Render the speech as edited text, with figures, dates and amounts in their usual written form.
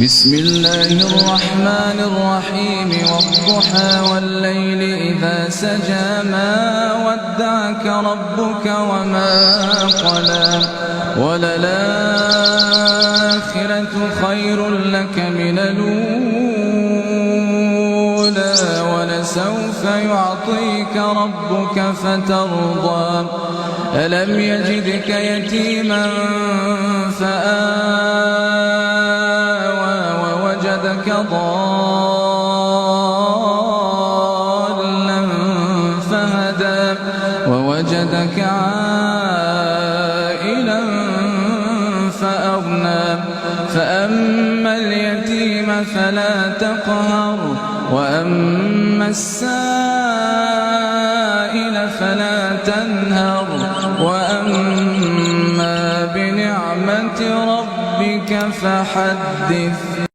بسم الله الرحمن الرحيم والضحى والليل إذا سجى ما ودعك ربك وما قلى وللآخرة خير لك من الأولى ولسوف يعطيك ربك فترضى ألم يجدك يتيما فآوى ووجدك ضالا فهدى ووجدك عائلا فأغنى فأما اليتيم فلا تقهر وأما السائل فلا تنهر وأما بنعمة ربك فحدث.